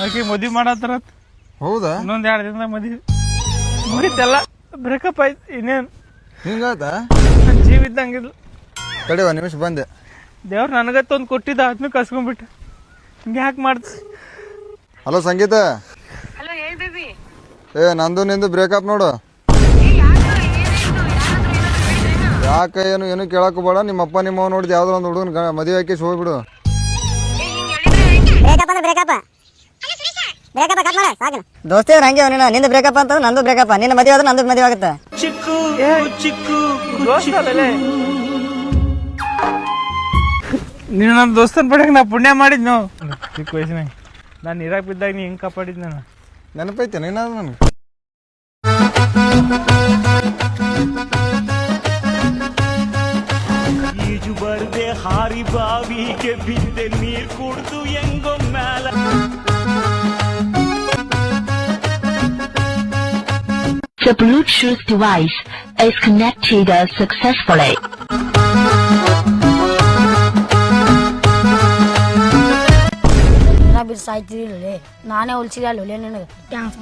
ಆಕಿ ಮದ್ವಿ ಮಾಡತ್ತಾರ. ಹೌದಾ? ಇನ್ನೊಂದ್ 2 ದಿನದಾಗ ಮದ್ವಿ ಮುಗಿತೆಲ್ಲ. ಬ್ರೇಕಪ್ ಆಯ್ತು. ಇನ್ನೇನು ಹಿಂಗಾತ? ನನ್ನ ಜೀವ ಇದ್ದಂಗಿಲ್ಲ. ತಡಿ 1 ನಿಮಿಷ ಬಂದೆ. ದೇವ್ರು ನನಗತ್ತೊಂದು ಕೊಟ್ಟಿದ್ದ, ಅದನ್ನ ಕಸ್ಕೊಂಡ್ಬಿಟ್ಟ. ಹಿಂಗೆ ಯಾಕೆ ಮಾಡ್ತ? ಹಲೋ ಸಂಗೀತ. ಹಲೋ ಹೇಳಿ ಬೇಬಿ. ನಂದು ನಿಂದು ಬ್ರೇಕಪ್ ನೋಡು. ಯಾಕೆ ಏನು ಕೇಳಕ್ ಬೇಡ. ನಿಮ್ಮ ಅಪ್ಪ ನಿಮ್ಮವ್ ನೋಡಿದ್ ಯಾವ್ದೋ ಒಂದು ಹುಡುಗನ ಮದುವೆ ಹಾಕಿ ಹೋಗ್ಬಿಡು. ದೋಸ್ತಿ ಹಂಗೆ ನಿಂದು ಬ್ರೇಕಪ್ ಅಂತ ನಂದು ಬ್ರೇಕಪ್. ನಿನ್ನ ಮದುವೆ ಆದ್ರೆ ನಂದು ಮದುವೆ ಆಗುತ್ತೆ. ನೀನು ನನ್ನ ದೋಸ್ತನ ಪಡೆಗೆ ನಾ ಪುಣ್ಯ ಮಾಡಿದ್ನು. ಚಿಕ್ಕ ವಯಸ್ಸಿನಾಗ ನಾನು ನೀರಾಗ ಬಿದ್ದಾಗ ನೀ ಹೆಂಗೆ ಕಾಪಾಡಿದ್ ನಾನು ನೆನಪೈತೆ ನೀನಾದ್ರು ನನಗೆ. ಈಜು ಬರ್ದೆ ಹಾರಿ ಬಾವಿಗೆ ಬಿದ್ದೆ ನೀರ್ ಕುಡ್ದು ಹೆಂಗೋ ಮ್ಯಾಲ. The Bluetooth device is connected successfully. ಸಾಯ್ತಿರಲಿಲ್ಲ, ನಾನೇ ಹೊಲ್ಸಿದೆ ಅಲ್ಲಿ ಹೊಲೆ ನನಗೆ. ಥ್ಯಾಂಕ್ಸ್.